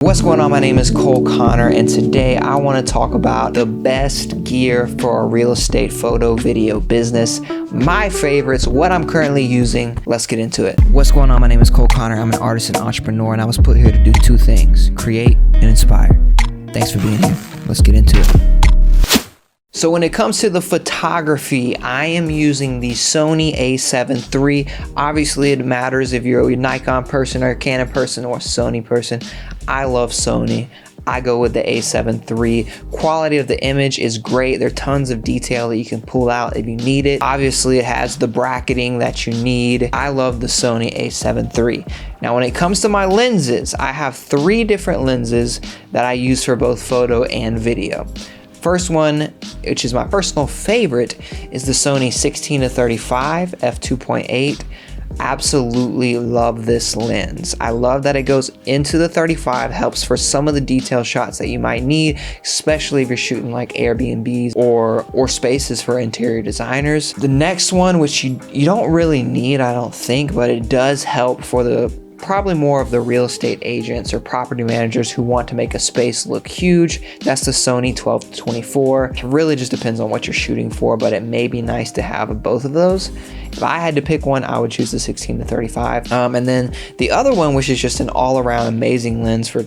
What's going on? My name is Cole Connor, and today I want to talk about the best gear for a real estate photo video business, my favorites, what I'm currently using. Let's get into it. What's going on? My name is Cole Connor. I'm an artist and entrepreneur, and I was put here to do two things: create and inspire. Thanks for being here. Let's get into it. So when it comes to the photography, I am using the Sony a7 III. Obviously, it matters if you're a Nikon person or a Canon person or a Sony person. I love Sony. I go with the a7 III. Quality of the image is great. There are tons of detail that you can pull out if you need it. Obviously, it has the bracketing that you need. I love the Sony a7 III. Now, when it comes to my lenses, I have three different lenses that I use for both photo and video. First one, which is my personal favorite, is the Sony 16-35 f2.8. Absolutely love this lens. I love that it goes into the 35, helps for some of the detail shots that you might need, especially if you're shooting like Airbnbs or spaces for interior designers. The next one, which you don't really need, I don't think, but it does help for probably more of the real estate agents or property managers who want to make a space look huge. That's the Sony 12-24. It really just depends on what you're shooting for, but it may be nice to have both of those. If I had to pick one, I would choose the 16-35. And then the other one, which is just an all-around amazing lens for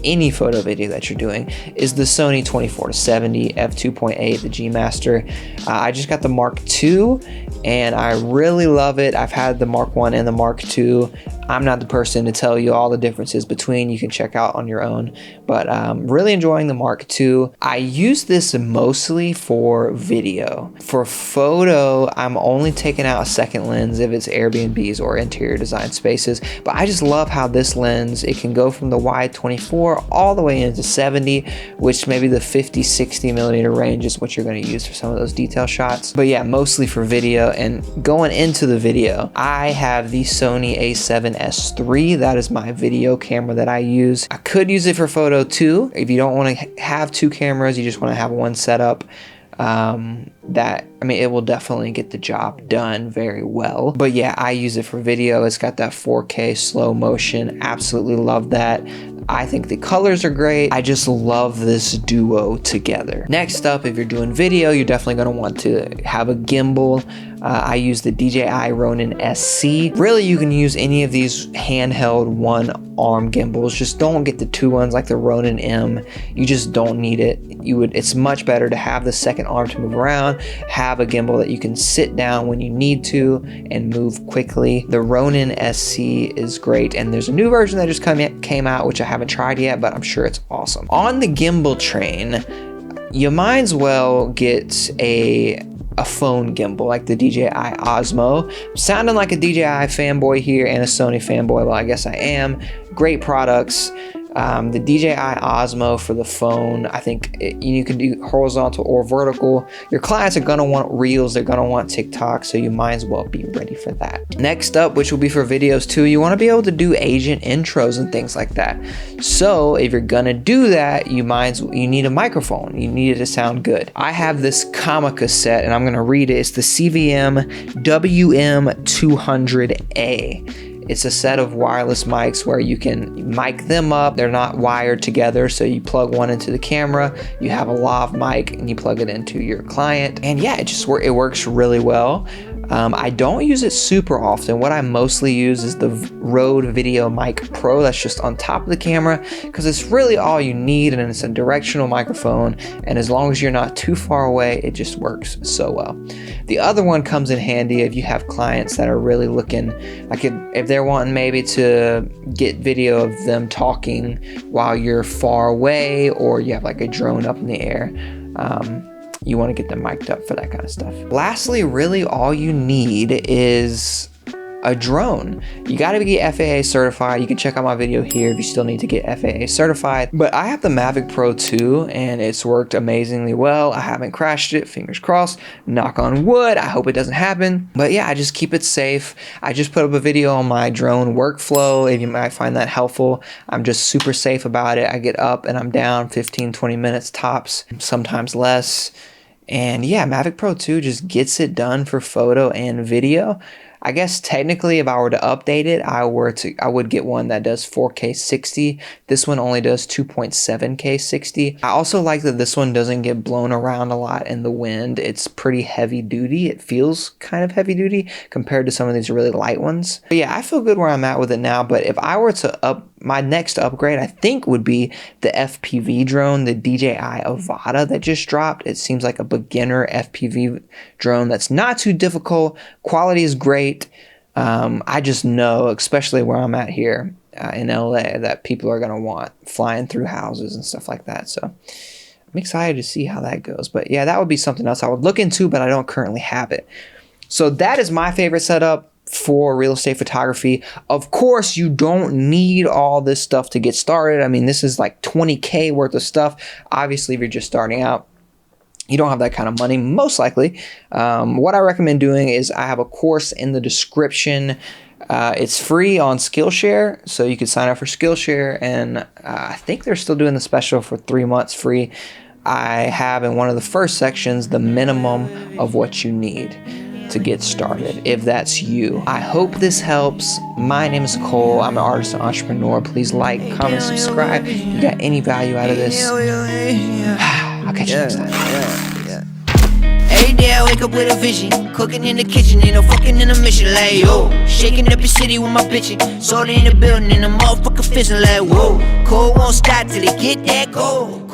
any photo video that you're doing, is the Sony 24-70 f2.8, the G Master. I just got the Mark II and I really love it. I've had the Mark I and the Mark II. I'm not the person to tell you all the differences between. You can check out on your own, but really enjoying the Mark II. I use this mostly for video. For photo, I'm only taking out a second lens if it's Airbnbs or interior design spaces, but I just love how this lens, it can go from the wide 24 all the way into 70, which maybe the 50-60 millimeter range is what you're going to use for some of those detail shots. But yeah, mostly for video. And going into the video, I have the Sony a7S III. That is my video camera that I use. I could use it for photo too. If you don't want to have two cameras, you just want to have one setup, it will definitely get the job done very well. But yeah, I use it for video. It's got that 4K slow motion. Absolutely love that. I think the colors are great. I just love this duo together. Next up, if you're doing video, you're definitely going to want to have a gimbal. I use the DJI Ronin SC. Really, you can use any of these handheld one-arm gimbals. Just don't get the two ones like the Ronin M. You just don't need it. It's much better to have the second arm to move around, have a gimbal that you can sit down when you need to and move quickly. The Ronin SC is great, and there's a new version that just came out, which I haven't tried yet, but I'm sure it's awesome. On the gimbal train, you might as well get a phone gimbal like the DJI Osmo. I'm sounding like a DJI fanboy here and a Sony fanboy. Well, I guess I am. Great products. The DJI Osmo for the phone, I think you can do horizontal or vertical. Your clients are going to want reels, they're going to want TikTok, so you might as well be ready for that. Next up, which will be for videos too, you want to be able to do agent intros and things like that. So if you're going to do that, you need a microphone. You need it to sound good. I have this Comica set, and I'm going to read it. It's the CVM WM200A. It's a set of wireless mics where you can mic them up. They're not wired together, so you plug one into the camera, you have a lav mic, and you plug it into your client. And yeah, it works really well. I don't use it super often. What I mostly use is the Rode Video Mic Pro. That's just on top of the camera because it's really all you need, and it's a directional microphone, and as long as you're not too far away, it just works so well. The other one comes in handy if you have clients that are really looking, like if they're wanting maybe to get video of them talking while you're far away, or you have like a drone up in the air. You want to get them mic'd up for that kind of stuff. Lastly, really all you need is a drone. You got to get FAA certified. You can check out my video here if you still need to get FAA certified. But I have the Mavic Pro 2 and it's worked amazingly well. I haven't crashed it, fingers crossed, knock on wood. I hope it doesn't happen. But yeah, I just keep it safe. I just put up a video on my drone workflow if you might find that helpful. I'm just super safe about it. I get up and I'm down 15-20 minutes tops, sometimes less. And yeah, Mavic Pro 2 just gets it done for photo and video. I guess technically if I were to update it, I would get one that does 4K 60. This one only does 2.7K 60. I also like that this one doesn't get blown around a lot in the wind. It's pretty heavy duty. It feels kind of heavy duty compared to some of these really light ones. But yeah, I feel good where I'm at with it now. But if I were to my next upgrade, I think would be the FPV drone, the DJI Avata that just dropped. It seems like a beginner FPV drone that's not too difficult. Quality is great. I just know, especially where I'm at here in LA, that people are going to want flying through houses and stuff like that. So I'm excited to see how that goes. But yeah, that would be something else I would look into, but I don't currently have it. So that is my favorite setup for real estate photography. Of course, you don't need all this stuff to get started. I mean, this is like 20K worth of stuff. Obviously, if you're just starting out, you don't have that kind of money, most likely. What I recommend doing is I have a course in the description. It's free on Skillshare, so you can sign up for Skillshare, and I think they're still doing the special for 3 months free. I have in one of the first sections the minimum of what you need to get started, if that's you. I hope this helps. My name is Cole. I'm an artist and entrepreneur. Please like, comment, subscribe if you got any value out of this. I'll catch you next time. Every day I wake up with a vision, cooking in the kitchen, ain't no fucking in the mission, like yo. Shaking up your city with my bitchin', sold in the building, and the motherfucker fizzing like whoa. Cold won't stop till they get that gold.